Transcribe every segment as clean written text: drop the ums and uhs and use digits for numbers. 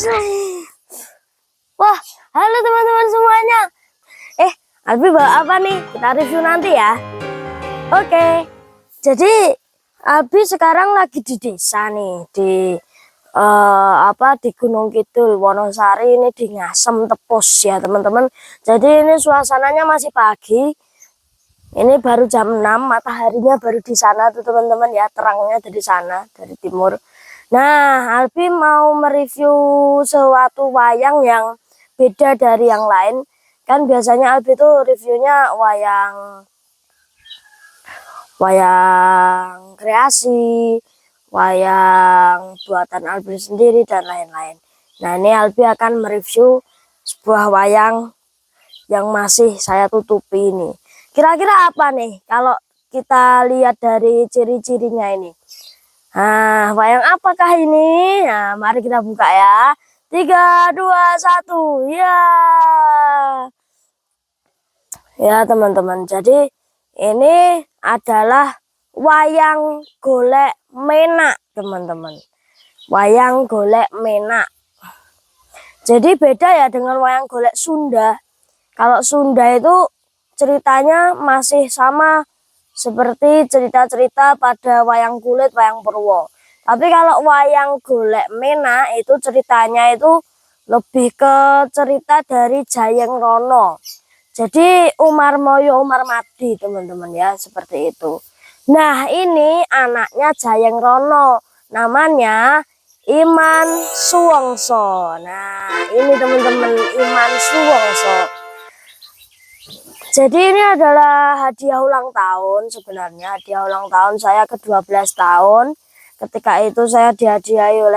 Wah, halo teman-teman semuanya. Albi bawa apa nih? Kita review nanti ya. Oke. Jadi Albi sekarang lagi di desa nih, di Gunung Kidul, Wonosari, ini di Ngasem Tepus ya teman-teman. Jadi ini suasananya masih pagi. Ini baru jam 6, mataharinya baru di sana tuh teman-teman ya, terangnya dari sana, dari timur. Nah, Albi mau mereview suatu wayang yang beda dari yang lain. Kan biasanya Albi tuh reviewnya wayang kreasi, wayang buatan Albi sendiri dan lain-lain. Nah, ini Albi akan mereview sebuah wayang yang masih saya tutupi ini. Kira-kira apa nih kalau kita lihat dari ciri-cirinya ini? Nah, wayang apakah ini? Nah, mari kita buka ya. 3, 2, 1. Ya. Ya, teman-teman. Jadi, ini adalah wayang golek menak, teman-teman. Wayang golek menak. Jadi beda ya dengan wayang golek Sunda. Kalau Sunda itu ceritanya masih sama seperti cerita-cerita pada wayang kulit, wayang Purwo. Tapi kalau wayang golek menak itu ceritanya itu lebih ke cerita dari Jayeng Rono. Jadi Umar Moyo Umar Madi teman-teman ya, seperti itu. Nah, ini anaknya Jayeng Rono, namanya Iman Suwongso. Nah, ini teman-teman, Iman Suwongso. Jadi ini adalah hadiah ulang tahun sebenarnya. Hadiah ulang tahun saya ke-12 tahun. Ketika itu saya dihadiahi oleh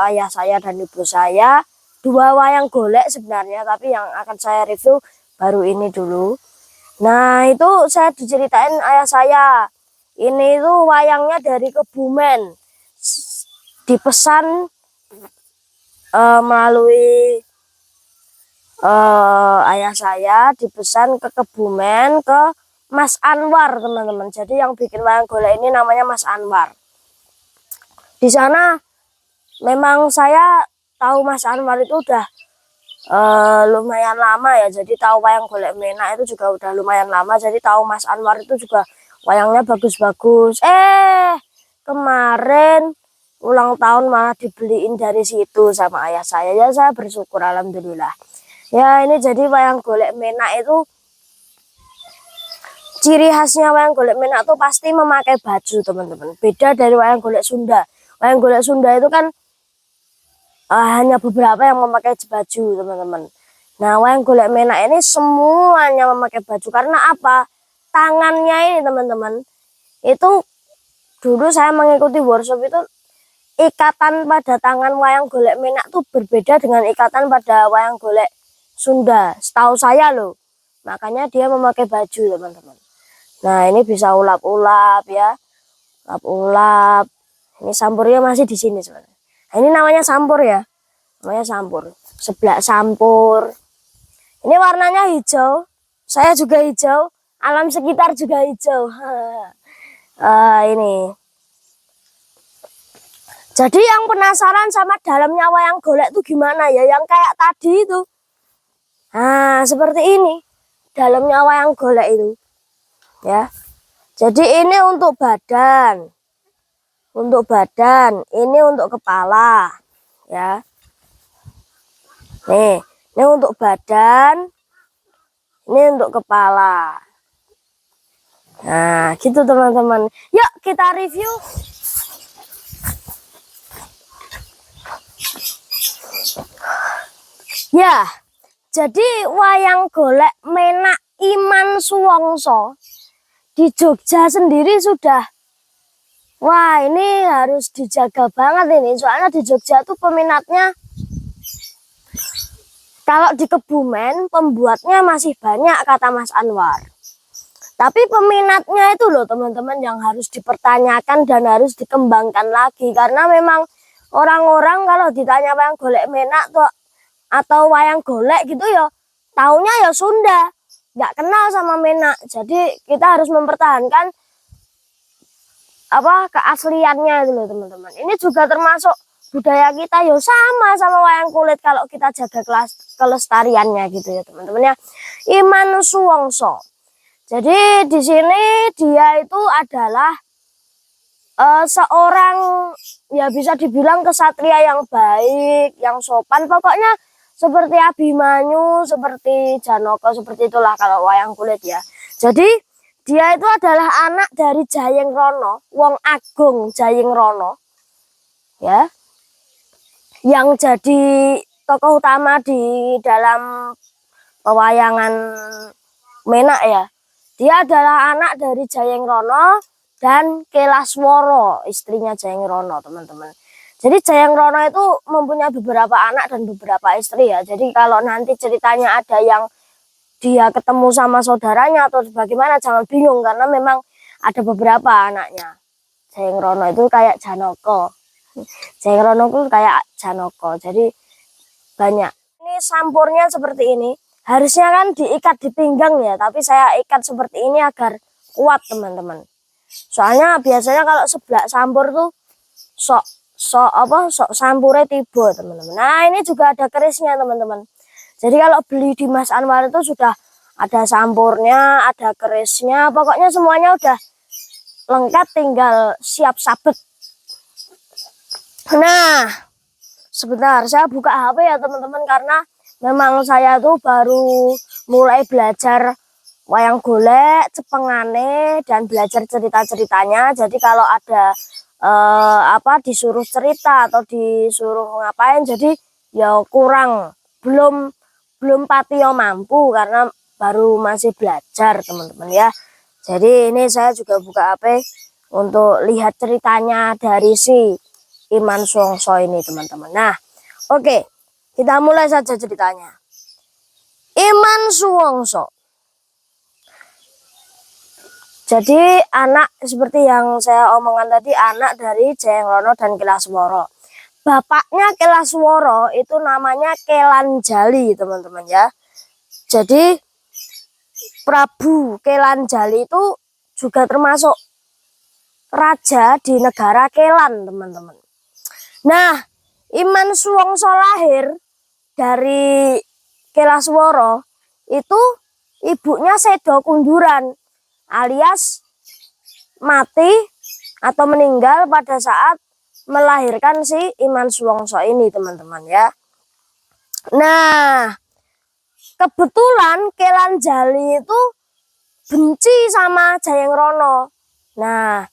ayah saya dan ibu saya 2 wayang golek sebenarnya. Tapi yang akan saya review baru ini dulu. Nah, itu saya diceritain ayah saya. Ini itu wayangnya dari Kebumen. Dipesan melalui ayah saya, dipesan ke Kebumen ke Mas Anwar teman-teman. Jadi yang bikin wayang golek ini namanya Mas Anwar. Di sana memang saya tahu Mas Anwar itu udah lumayan lama ya. Jadi tahu wayang golek menak itu juga udah lumayan lama. Jadi tahu Mas Anwar itu juga wayangnya bagus-bagus. Kemarin ulang tahun malah dibeliin dari situ sama ayah saya. Ya saya bersyukur alhamdulillah. Ya, ini jadi wayang golek menak itu ciri khasnya wayang golek menak itu pasti memakai baju teman-teman. Beda dari wayang golek Sunda. Wayang golek Sunda itu kan hanya beberapa yang memakai baju teman-teman. Nah, wayang golek menak ini semuanya memakai baju. Karena apa? Tangannya ini teman-teman. Itu dulu saya mengikuti workshop itu, ikatan pada tangan wayang golek menak tuh berbeda dengan ikatan pada wayang golek Sunda, setahu saya loh. Makanya dia memakai baju teman-teman. Nah, ini bisa ulap-ulap ya, ulap-ulap. Ini sampurnya masih di sini sebenarnya. Nah, ini namanya sampur ya, namanya sampur. Sebelah sampur. Ini warnanya hijau. Saya juga hijau. Alam sekitar juga hijau. Ini. Jadi yang penasaran sama dalamnya wayang golek tuh gimana ya? Yang kayak tadi itu. Nah, seperti ini dalamnya wayang golek itu ya. Jadi ini untuk badan, ini untuk kepala ya. Nih, ini untuk badan, ini untuk kepala. Nah, gitu teman-teman. Yuk kita review. Ya, jadi wayang golek menak Iman Suwongso di Jogja sendiri sudah, wah ini harus dijaga banget ini. Soalnya di Jogja tuh peminatnya, kalau di Kebumen pembuatnya masih banyak kata Mas Anwar. Tapi peminatnya itu loh teman-teman yang harus dipertanyakan dan harus dikembangkan lagi. Karena memang orang-orang kalau ditanya wayang golek menak tuh atau wayang golek gitu ya, taunya ya Sunda, nggak kenal sama menak. Jadi kita harus mempertahankan keasliannya itu loh teman-teman. Ini juga termasuk budaya kita yo sama wayang kulit kalau kita jaga kelestariannya gitu ya teman-teman ya. Iman Suwongso. Jadi di sini dia itu adalah seorang ya bisa dibilang kesatria yang baik, yang sopan, pokoknya seperti Abimanyu, seperti Janaka, seperti itulah kalau wayang kulit ya. Jadi dia itu adalah anak dari Jayeng Rono, Wong Agung Jayeng Rono, ya, yang jadi tokoh utama di dalam pewayangan Menak ya. Dia adalah anak dari Jayeng Rono dan Kelasworo, istrinya Jayeng Rono, teman-teman. Jadi Jayeng Rono itu mempunyai beberapa anak dan beberapa istri ya. Jadi kalau nanti ceritanya ada yang dia ketemu sama saudaranya atau bagaimana, jangan bingung karena memang ada beberapa anaknya. Jayeng Rono itu kayak Janaka. Jayeng Rono itu kayak Janaka. Jadi banyak. Ini sampurnya seperti ini. Harusnya kan diikat di pinggang ya, tapi saya ikat seperti ini agar kuat teman-teman. Soalnya biasanya kalau seblak sampur tuh sok sampurnya tiba teman-teman. Nah ini juga ada kerisnya teman-teman. Jadi kalau beli di Mas Anwar itu sudah ada sampurnya, ada kerisnya, pokoknya semuanya udah lengkap, tinggal siap sabet. Nah sebentar saya buka HP ya teman-teman, karena memang saya tuh baru mulai belajar wayang golek, cepengane, dan belajar cerita-ceritanya. Jadi kalau ada disuruh cerita atau disuruh ngapain, jadi ya belum patio mampu karena baru masih belajar teman-teman ya. Jadi ini saya juga buka HP untuk lihat ceritanya dari si Iman Suwongso ini teman-teman. Nah, oke. Kita mulai saja ceritanya. Iman Suwongso. Jadi anak seperti yang saya omongkan tadi, anak dari Jayeng Rono dan Kelasworo. Bapaknya Kelasworo itu namanya Kelanjali teman-teman ya. Jadi Prabu Kelanjali itu juga termasuk raja di negara Kelan teman-teman. Nah, Iman Suwongso lahir dari Kelasworo itu ibunya sedo kunduran alias mati atau meninggal pada saat melahirkan si Iman Suwongso ini teman-teman ya. Nah kebetulan Kelanjali itu benci sama Jayeng Rono. Nah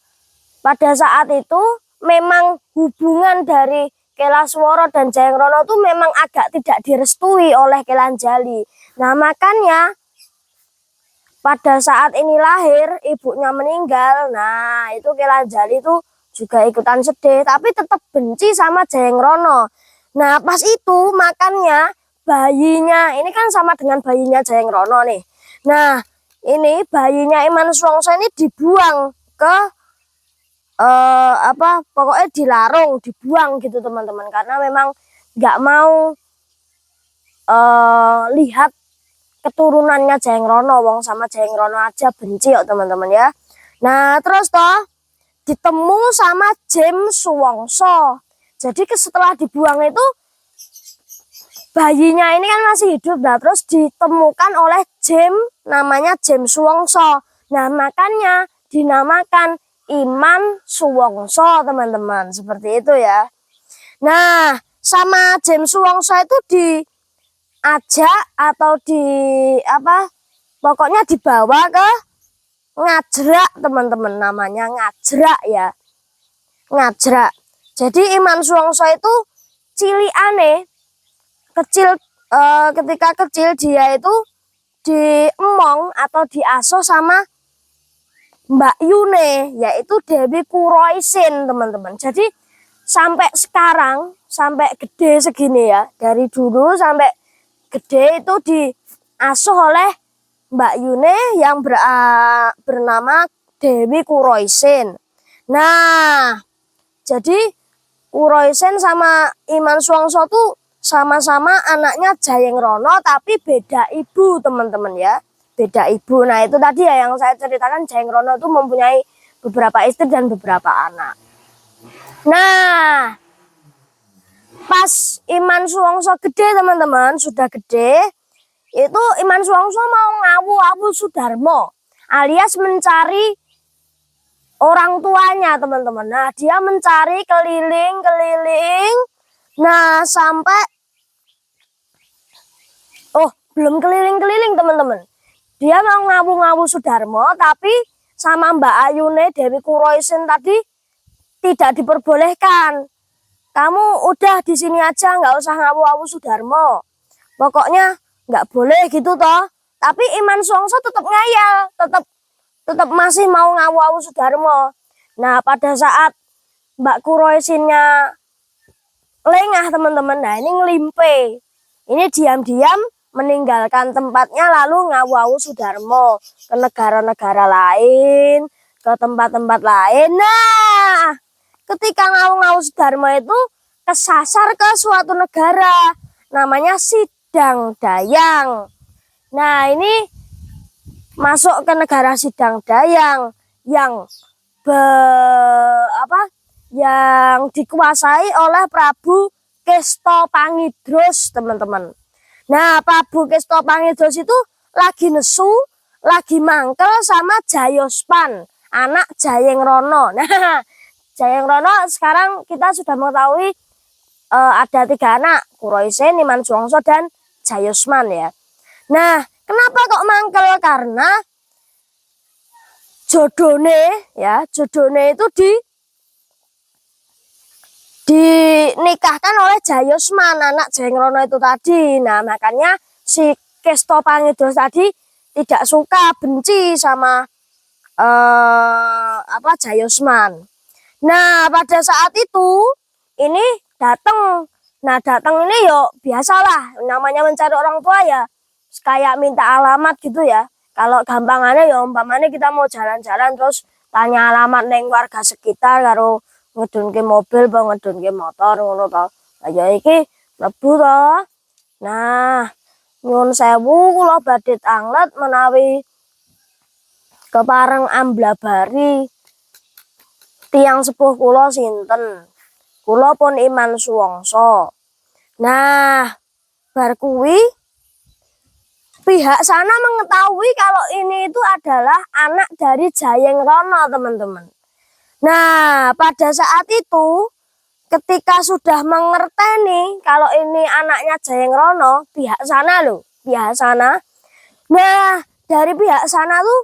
pada saat itu memang hubungan dari Kelasworo dan Jayeng Rono itu memang agak tidak direstui oleh Kelanjali. Nah makanya pada saat ini lahir, ibunya meninggal. Nah itu Kelanjali itu juga ikutan sedih, tapi tetap benci sama Jayeng Rono. Nah pas itu makanya bayinya, ini kan sama dengan bayinya Jayeng Rono nih. Nah ini bayinya Iman Suwongso ini dibuang ke pokoknya dilarung, dibuang gitu teman-teman, karena memang nggak mau lihat keturunannya Jayeng Rono. Wong sama Jayeng Rono aja benci kok teman-teman ya. Nah terus toh ditemu sama Jem Suwongso. Jadi setelah dibuang itu bayinya ini kan masih hidup. Nah terus ditemukan oleh Jem, namanya Jem Suwongso. Nah makanya dinamakan Iman Suwongso teman-teman, seperti itu ya. Nah sama Jem Suwongso itu diajak atau pokoknya dibawa ke Ngajrak teman-teman, namanya Ngajrak ya, Ngajrak. Jadi Iman Suwongso itu cilikane kecil, ketika kecil dia itu diemong atau diasuh sama Mbak Yune, yaitu Dewi Kuroisin teman-teman. Jadi sampai sekarang, sampai gede segini ya, dari dulu sampai gede itu diasuh oleh Mbak Yune yang bernama Dewi Kuroisin. Nah, jadi Kuroisin sama Iman Suwongso tuh sama-sama anaknya Jayeng Rono, tapi beda ibu teman-teman ya. Beda ibu. Nah itu tadi ya yang saya ceritakan, Jayeng Rono itu mempunyai beberapa istri dan beberapa anak. Nah pas Iman Suwongso gede teman-teman, sudah gede, itu Iman Suwongso mau ngawu-awu Sudarmo alias mencari orang tuanya teman-teman. Nah dia mencari keliling-keliling, nah sampai belum keliling-keliling teman-teman, dia mau ngawu-ngawu Sudarmo tapi sama Mbak Ayune Dewi Kuroisen tadi tidak diperbolehkan. Kamu udah di sini aja, nggak usah ngawu-ngawu Sudarmo. Pokoknya nggak boleh gitu toh. Tapi Iman Suwongso tetap ngayal, tetap masih mau ngawu-ngawu Sudarmo. Nah pada saat Mbak Kuroisinnya lengah teman-teman, nah ini ngelimpe. Ini diam-diam meninggalkan tempatnya lalu ngawu-ngawu Sudarmo ke negara-negara lain, ke tempat-tempat lain. Nah, ketika ngawu-ngawu Sudarmo itu kesasar ke suatu negara namanya Sidang Dayang. Nah, ini masuk ke negara Sidang Dayang yang yang dikuasai oleh Prabu Kestopangidros, teman-teman. Nah, Prabu Kestopangidros itu lagi nesu, lagi mangkel sama Jayospan, anak Jayengrono. Nah, Jayengrono sekarang kita sudah mengetahui ada 3 anak, Kuroisen, Iman Suwongso, dan Jayosman ya. Nah, kenapa kok mangkel? Karena jodone itu dinikahkan oleh Jayosman, anak Jayengrono itu tadi. Nah makanya si Kestopangidros tadi tidak suka, benci sama Jayosman. Nah pada saat itu ini datang. Nah datang ini yo biasalah, namanya mencari orang tua ya kayak minta alamat gitu ya. Kalau gampangannya ya umpamanya kita mau jalan-jalan terus tanya alamat neng warga sekitar karo ngedunke mobil apa ngedunke motor ngono to. Lah ya iki mlebu to. Nah, nyuwun sewu kula badhe anglet menawi kepareng amblabari tiyang sepuh kula sinten. Kula pun Iman Suwongso. Nah, bar kuwi pihak sana mengetahui kalau ini itu adalah anak dari Jayengrono, teman-teman. Nah, pada saat itu ketika sudah mengerteni kalau ini anaknya Jayengrono, pihak sana loh, pihak sana. Nah, dari pihak sana tuh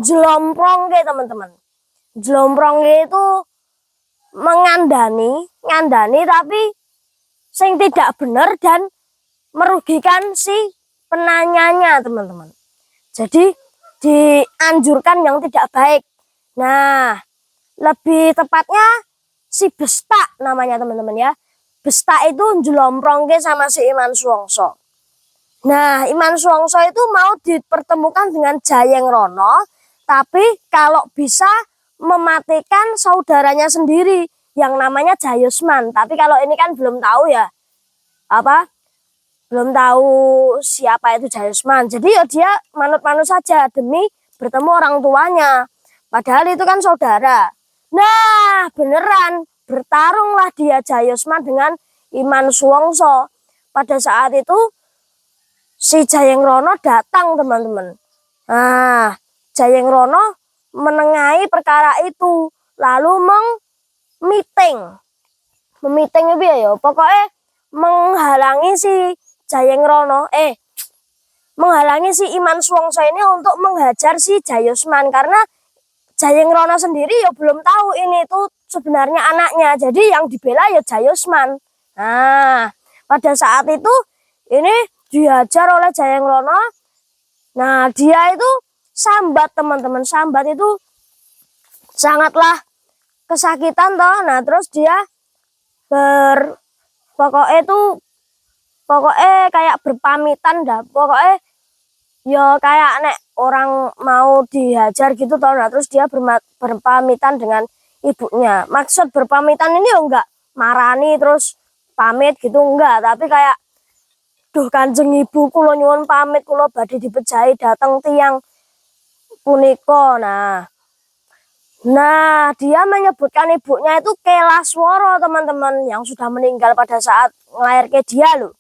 jelomprongke teman-teman. Jelomprongke itu ngandani tapi sing tidak benar dan merugikan si penanyanya teman-teman. Jadi dianjurkan yang tidak baik. Nah, lebih tepatnya si Bestak namanya teman-teman ya. Bestak itu jelomprongke sama si Iman Suwongso. Nah, Iman Suwongso itu mau dipertemukan dengan Jayengrono, tapi kalau bisa mematikan saudaranya sendiri yang namanya Jayosman. Tapi kalau ini kan belum tahu ya, belum tahu siapa itu Jayosman. Jadi ya dia manut-manut saja demi bertemu orang tuanya. Padahal itu kan saudara. Nah, beneran bertarunglah dia Jayosman dengan Iman Suwongso. Pada saat itu si Jayengrono datang, teman-teman. Nah, Jayengrono menengahi perkara itu, lalu memiting itu ya, pokoknya menghalangi si Jayengrono, menghalangi si Iman Suwongso ini untuk menghajar si Jayosman karena Jayengrono sendiri ya belum tahu ini tuh sebenarnya anaknya. Jadi yang dibela ya Jayosman. Nah, pada saat itu ini dihajar oleh Jayengrono. Nah, dia itu sambat, teman-teman. Sambat itu sangatlah kesakitan toh. Nah, terus dia pokoknya kayak berpamitan dah. Pokoknya ya kayak nek orang mau dihajar gitu toh. Nah, terus dia berpamitan dengan ibunya. Maksud berpamitan ini ya enggak marani terus pamit gitu enggak, tapi kayak duh Kanjeng Ibu kula nyuwun pamit kula badhe dipejahi dateng tiyang punika. Nah, Nah, dia menyebutkan ibunya itu Kelasworo, teman-teman, yang sudah meninggal pada saat ngelahirke dia loh.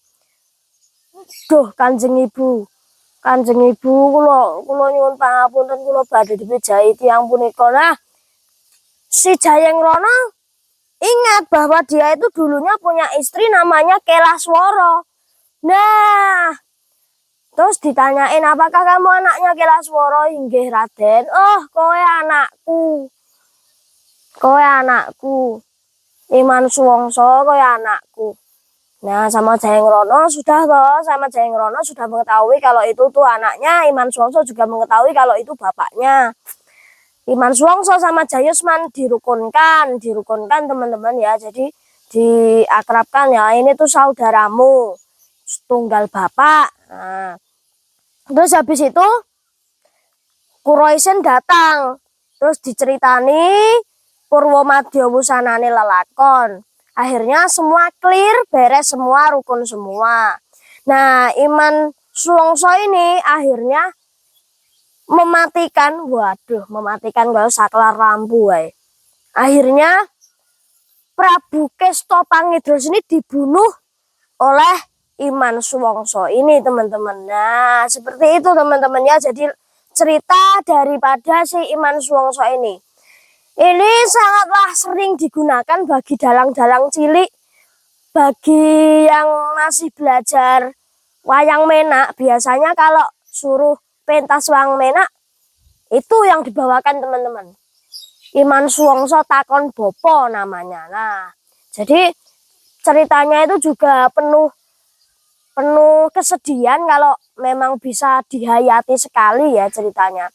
Duh, Kanjeng Ibu, kula nyuwun pangapunten, kula badhe dipijahi tiyang punika. Nah, si Jayeng Rono ingat bahwa dia itu dulunya punya istri namanya Kelasworo. Nah, terus ditanyain, apakah kamu anaknya Kelasworo? Inggih, Raden. Oh, kowe anakku. Kowe anakku. Iman Suwongso, kowe anakku. Nah, sama Jayeng Rono sudah mengetahui kalau itu tuh anaknya. Iman Suwongso juga mengetahui kalau itu bapaknya. Iman Suwongso sama Jayusman dirukunkan teman-teman ya. Jadi diakrabkan ya, ini tuh saudaramu, tunggal bapak. Nah, terus habis itu Kuroisen datang, terus diceritani Purwomadya wusanane lelakon. Akhirnya semua clear, beres semua, rukun semua. Nah, Iman Suwongso ini akhirnya mematikan kalau saklar lampu. Akhirnya Prabu Kesto Pangidros ini dibunuh oleh Iman Suwongso ini, teman-teman. Nah, seperti itu teman-teman ya. Jadi cerita daripada si Iman Suwongso ini sangatlah sering digunakan bagi dalang-dalang cilik, bagi yang masih belajar wayang menak. Biasanya kalau suruh pentas wayang menak itu yang dibawakan, teman-teman. Iman Suwongso takon bopo namanya. Nah, jadi ceritanya itu juga penuh kesedihan kalau memang bisa dihayati sekali ya ceritanya.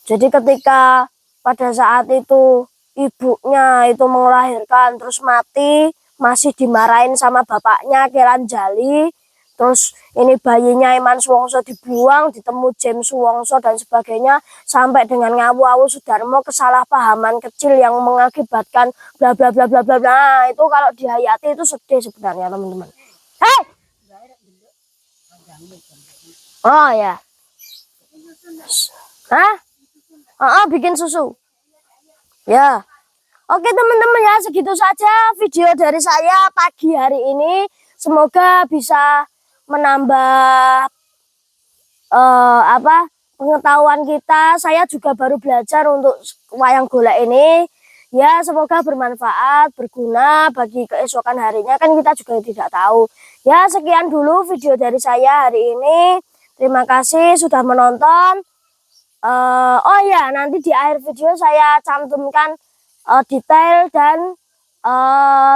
Jadi ketika pada saat itu ibunya itu melahirkan terus mati, masih dimarahin sama bapaknya Kiranjali. Terus ini bayinya Iman Suwongso dibuang, ditemu James Suwongso dan sebagainya, sampai dengan Ngawu-Awu Sudarmo, kesalahpahaman kecil yang mengakibatkan bla bla bla bla bla. Nah, itu kalau dihayati itu sedih sebenarnya, teman-teman. Hei! Oh ya. Hah? Bikin susu. Ya. Oke teman-teman ya, segitu saja video dari saya pagi hari ini. Semoga bisa menambah pengetahuan kita. Saya juga baru belajar untuk wayang golek ini. Ya, semoga bermanfaat, berguna bagi keesokan harinya, kan kita juga tidak tahu. Ya, sekian dulu video dari saya hari ini. Terima kasih sudah menonton. Oh ya, nanti di akhir video saya cantumkan detail dan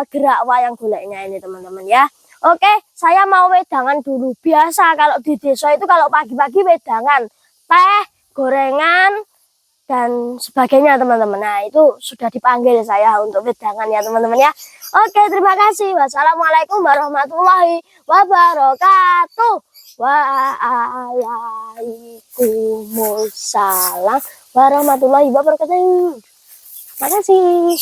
gerak wayang goleknya ini, teman-teman ya. Oke, saya mau wedangan dulu. Biasa kalau di desa itu kalau pagi-pagi wedangan, teh, gorengan, dan sebagainya, teman-teman. Nah, itu sudah dipanggil saya untuk wedangan ya, teman-teman ya. Oke, terima kasih. Wassalamualaikum warahmatullahi wabarakatuh. Waalaikumsalam warahmatullahi wabarakatuh. Terima kasih.